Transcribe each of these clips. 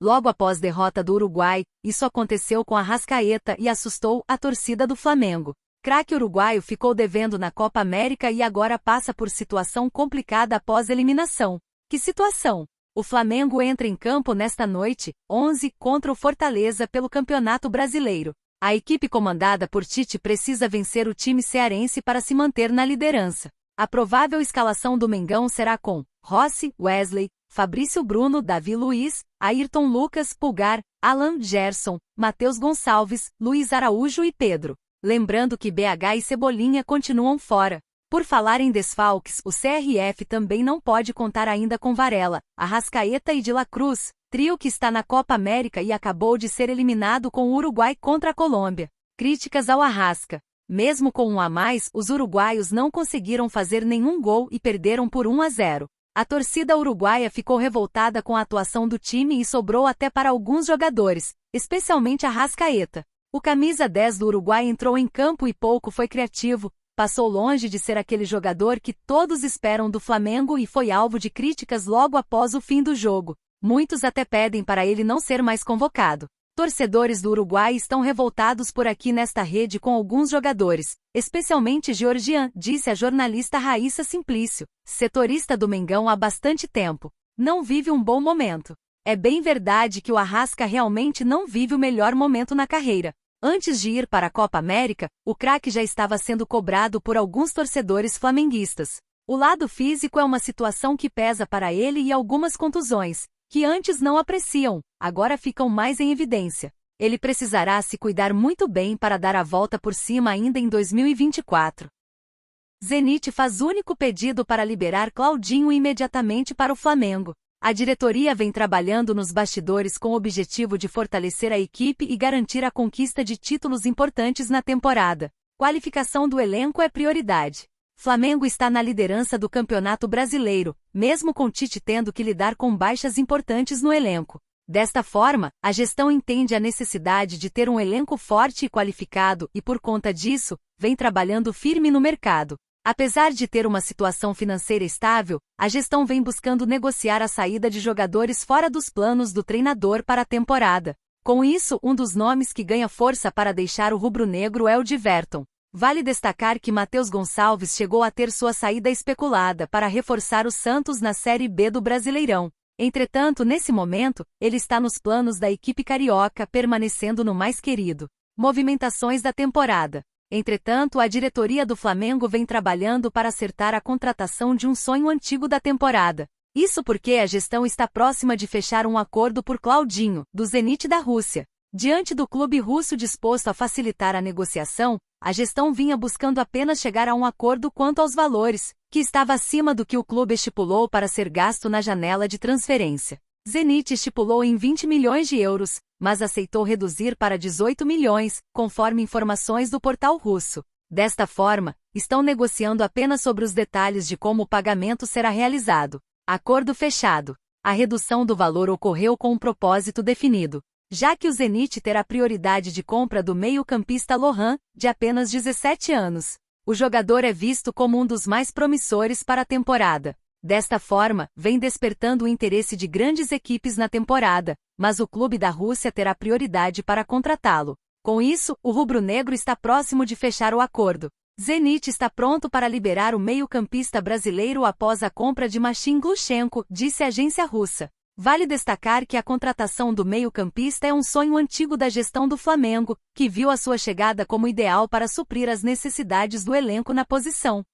logo após derrota do Uruguai. Isso aconteceu com Arrascaeta e assustou a torcida do Flamengo. Craque uruguaio ficou devendo na Copa América e agora passa por situação complicada após eliminação. Que situação? O Flamengo entra em campo nesta noite, 11, contra o Fortaleza pelo Campeonato Brasileiro. A equipe comandada por Tite precisa vencer o time cearense para se manter na liderança. A provável escalação do Mengão será com Rossi, Wesley, Fabrício Bruno, Davi Luiz, Ayrton Lucas, Pulgar, Alan Gerson, Matheus Gonçalves, Luiz Araújo e Pedro. Lembrando que BH e Cebolinha continuam fora. Por falar em desfalques, o CRF também não pode contar ainda com Varela, Arrascaeta e De La Cruz, trio que está na Copa América e acabou de ser eliminado com o Uruguai contra a Colômbia. Críticas ao Arrasca. Mesmo com um a mais, os uruguaios não conseguiram fazer nenhum gol e perderam por 1-0. A torcida uruguaia ficou revoltada com a atuação do time e sobrou até para alguns jogadores, especialmente Arrascaeta. O camisa 10 do Uruguai entrou em campo e pouco foi criativo, passou longe de ser aquele jogador que todos esperam do Flamengo e foi alvo de críticas logo após o fim do jogo. Muitos até pedem para ele não ser mais convocado. Torcedores do Uruguai estão revoltados por aqui nesta rede com alguns jogadores, especialmente Georgian, disse a jornalista Raíssa Simplício, setorista do Mengão há bastante tempo. Não vive um bom momento. É bem verdade que o Arrasca realmente não vive o melhor momento na carreira. Antes de ir para a Copa América, o craque já estava sendo cobrado por alguns torcedores flamenguistas. O lado físico é uma situação que pesa para ele e algumas contusões, que antes não apreciam, agora ficam mais em evidência. Ele precisará se cuidar muito bem para dar a volta por cima ainda em 2024. Zenit faz único pedido para liberar Claudinho imediatamente para o Flamengo. A diretoria vem trabalhando nos bastidores com o objetivo de fortalecer a equipe e garantir a conquista de títulos importantes na temporada. Qualificação do elenco é prioridade. Flamengo está na liderança do Campeonato Brasileiro, mesmo com Tite tendo que lidar com baixas importantes no elenco. Desta forma, a gestão entende a necessidade de ter um elenco forte e qualificado e, por conta disso, vem trabalhando firme no mercado. Apesar de ter uma situação financeira estável, a gestão vem buscando negociar a saída de jogadores fora dos planos do treinador para a temporada. Com isso, um dos nomes que ganha força para deixar o rubro-negro é o de Everton. Vale destacar que Matheus Gonçalves chegou a ter sua saída especulada para reforçar o Santos na Série B do Brasileirão. Entretanto, nesse momento, ele está nos planos da equipe carioca, permanecendo no mais querido. Movimentações da temporada. Entretanto, a diretoria do Flamengo vem trabalhando para acertar a contratação de um sonho antigo da temporada. Isso porque a gestão está próxima de fechar um acordo por Claudinho, do Zenit da Rússia. Diante do clube russo disposto a facilitar a negociação, a gestão vinha buscando apenas chegar a um acordo quanto aos valores, que estava acima do que o clube estipulou para ser gasto na janela de transferência. Zenit estipulou em 20 milhões de euros, mas aceitou reduzir para 18 milhões, conforme informações do portal russo. Desta forma, estão negociando apenas sobre os detalhes de como o pagamento será realizado. Acordo fechado. A redução do valor ocorreu com um propósito definido, já que o Zenit terá prioridade de compra do meio-campista Lohan, de apenas 17 anos. O jogador é visto como um dos mais promissores para a temporada. Desta forma, vem despertando o interesse de grandes equipes na temporada, mas o clube da Rússia terá prioridade para contratá-lo. Com isso, o rubro-negro está próximo de fechar o acordo. Zenit está pronto para liberar o meio-campista brasileiro após a compra de Maxim Glushenko, disse a agência russa. Vale destacar que a contratação do meio-campista é um sonho antigo da gestão do Flamengo, que viu a sua chegada como ideal para suprir as necessidades do elenco na posição.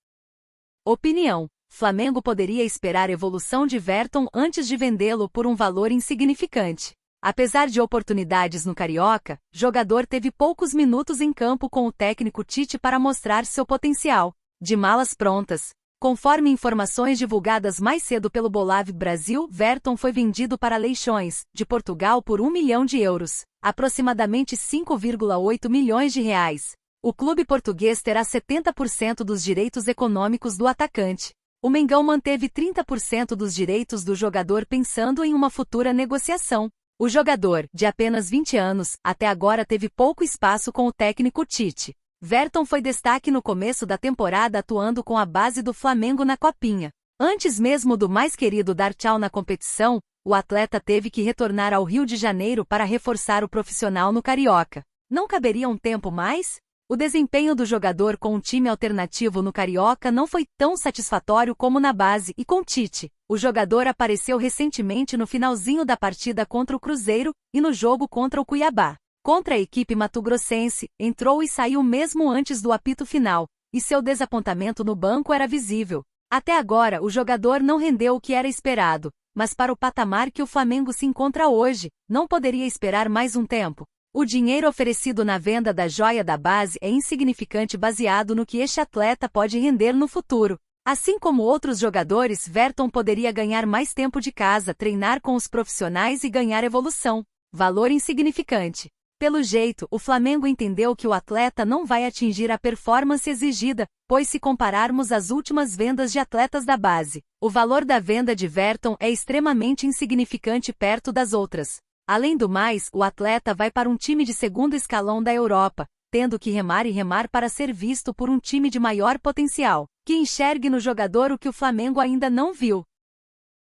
Opinião: Flamengo poderia esperar evolução de Everton antes de vendê-lo por um valor insignificante. Apesar de oportunidades no Carioca, jogador teve poucos minutos em campo com o técnico Tite para mostrar seu potencial. De malas prontas. Conforme informações divulgadas mais cedo pelo Bolave Brasil, Everton foi vendido para Leixões, de Portugal por 1 milhão de euros, aproximadamente 5,8 milhões de reais. O clube português terá 70% dos direitos econômicos do atacante. O Mengão manteve 30% dos direitos do jogador pensando em uma futura negociação. O jogador, de apenas 20 anos, até agora teve pouco espaço com o técnico Tite. Everton foi destaque no começo da temporada atuando com a base do Flamengo na Copinha. Antes mesmo do mais querido dar tchau na competição, o atleta teve que retornar ao Rio de Janeiro para reforçar o profissional no Carioca. Não caberia um tempo mais? O desempenho do jogador com um time alternativo no Carioca não foi tão satisfatório como na base e com Tite. O jogador apareceu recentemente no finalzinho da partida contra o Cruzeiro e no jogo contra o Cuiabá. Contra a equipe mato-grossense, entrou e saiu mesmo antes do apito final, e seu desapontamento no banco era visível. Até agora o jogador não rendeu o que era esperado, mas para o patamar que o Flamengo se encontra hoje, não poderia esperar mais um tempo. O dinheiro oferecido na venda da joia da base é insignificante baseado no que este atleta pode render no futuro. Assim como outros jogadores, Verton poderia ganhar mais tempo de casa, treinar com os profissionais e ganhar evolução. Valor insignificante. Pelo jeito, o Flamengo entendeu que o atleta não vai atingir a performance exigida, pois se compararmos as últimas vendas de atletas da base, o valor da venda de Verton é extremamente insignificante perto das outras. Além do mais, o atleta vai para um time de segundo escalão da Europa, tendo que remar e remar para ser visto por um time de maior potencial, que enxergue no jogador o que o Flamengo ainda não viu.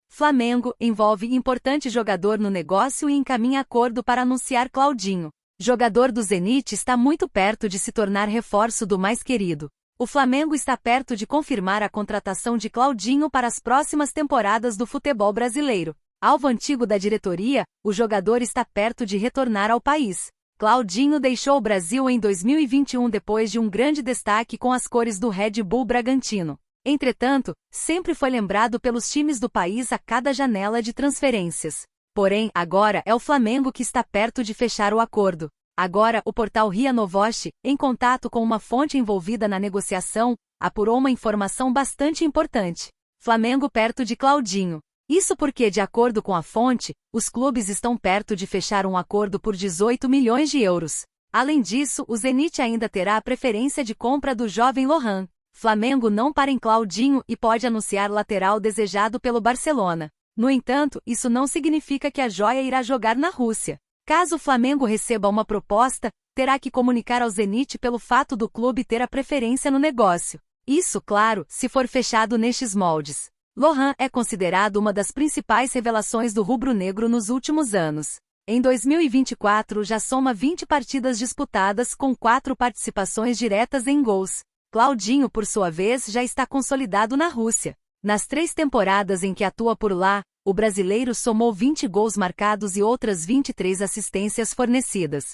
Flamengo envolve importante jogador no negócio e encaminha acordo para anunciar Claudinho. Jogador do Zenit está muito perto de se tornar reforço do mais querido. O Flamengo está perto de confirmar a contratação de Claudinho para as próximas temporadas do futebol brasileiro. Alvo antigo da diretoria, o jogador está perto de retornar ao país. Claudinho deixou o Brasil em 2021 depois de um grande destaque com as cores do Red Bull Bragantino. Entretanto, sempre foi lembrado pelos times do país a cada janela de transferências. Porém, agora é o Flamengo que está perto de fechar o acordo. Agora, o portal RIA Novosti, em contato com uma fonte envolvida na negociação, apurou uma informação bastante importante. Flamengo perto de Claudinho. Isso porque, de acordo com a fonte, os clubes estão perto de fechar um acordo por 18 milhões de euros. Além disso, o Zenit ainda terá a preferência de compra do jovem Lohan. Flamengo não para em Claudinho e pode anunciar lateral desejado pelo Barcelona. No entanto, isso não significa que a joia irá jogar na Rússia. Caso o Flamengo receba uma proposta, terá que comunicar ao Zenit pelo fato do clube ter a preferência no negócio. Isso, claro, se for fechado nestes moldes. Lohan é considerado uma das principais revelações do rubro-negro nos últimos anos. Em 2024 já soma 20 partidas disputadas com 4 participações diretas em gols. Claudinho, por sua vez, já está consolidado na Rússia. Nas 3 temporadas em que atua por lá, o brasileiro somou 20 gols marcados e outras 23 assistências fornecidas.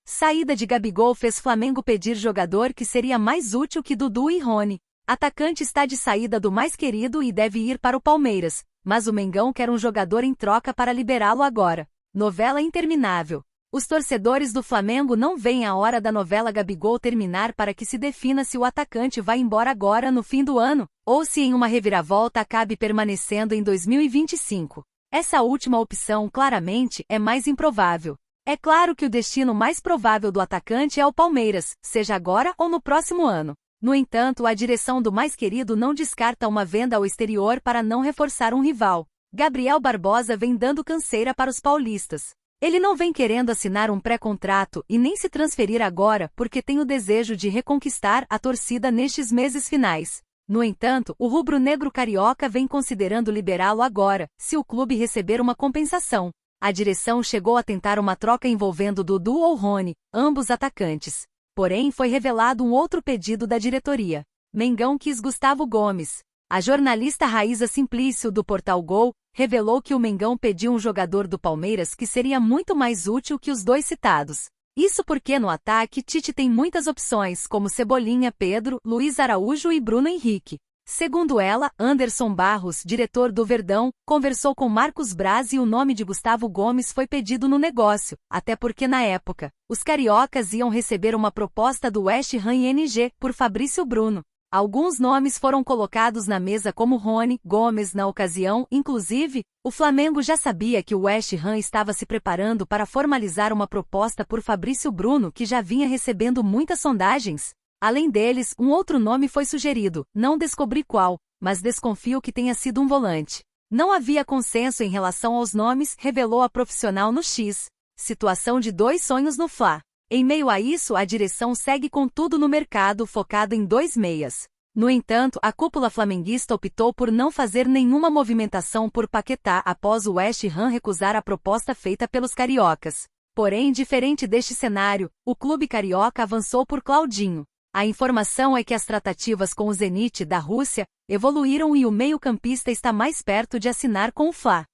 Saída de Gabigol fez Flamengo pedir jogador que seria mais útil que Dudu e Rony. Atacante está de saída do mais querido e deve ir para o Palmeiras, mas o Mengão quer um jogador em troca para liberá-lo agora. Novela interminável. Os torcedores do Flamengo não veem a hora da novela Gabigol terminar para que se defina se o atacante vai embora agora no fim do ano, ou se em uma reviravolta acabe permanecendo em 2025. Essa última opção, claramente, é mais improvável. É claro que o destino mais provável do atacante é o Palmeiras, seja agora ou no próximo ano. No entanto, a direção do mais querido não descarta uma venda ao exterior para não reforçar um rival. Gabriel Barbosa vem dando canseira para os paulistas. Ele não vem querendo assinar um pré-contrato e nem se transferir agora porque tem o desejo de reconquistar a torcida nestes meses finais. No entanto, o rubro-negro carioca vem considerando liberá-lo agora, se o clube receber uma compensação. A direção chegou a tentar uma troca envolvendo Dudu ou Rony, ambos atacantes. Porém, foi revelado um outro pedido da diretoria. Mengão quis Gustavo Gomes. A jornalista Raíza Simplício, do portal Gol, revelou que o Mengão pediu um jogador do Palmeiras que seria muito mais útil que os dois citados. Isso porque no ataque Tite tem muitas opções, como Cebolinha, Pedro, Luiz Araújo e Bruno Henrique. Segundo ela, Anderson Barros, diretor do Verdão, conversou com Marcos Braz e o nome de Gustavo Gomes foi pedido no negócio, até porque na época, os cariocas iam receber uma proposta do West Ham ING por Fabrício Bruno. Alguns nomes foram colocados na mesa como Rony, Gomes na ocasião, inclusive, o Flamengo já sabia que o West Ham estava se preparando para formalizar uma proposta por Fabrício Bruno que já vinha recebendo muitas sondagens. Além deles, um outro nome foi sugerido, não descobri qual, mas desconfio que tenha sido um volante. Não havia consenso em relação aos nomes, revelou a profissional no X. Situação de 2 sonhos no Fla. Em meio a isso, a direção segue com tudo no mercado focado em 2 meias. No entanto, a cúpula flamenguista optou por não fazer nenhuma movimentação por Paquetá após o West Ham recusar a proposta feita pelos cariocas. Porém, diferente deste cenário, o clube carioca avançou por Claudinho. A informação é que as tratativas com o Zenit da Rússia evoluíram e o meio-campista está mais perto de assinar com o Fla.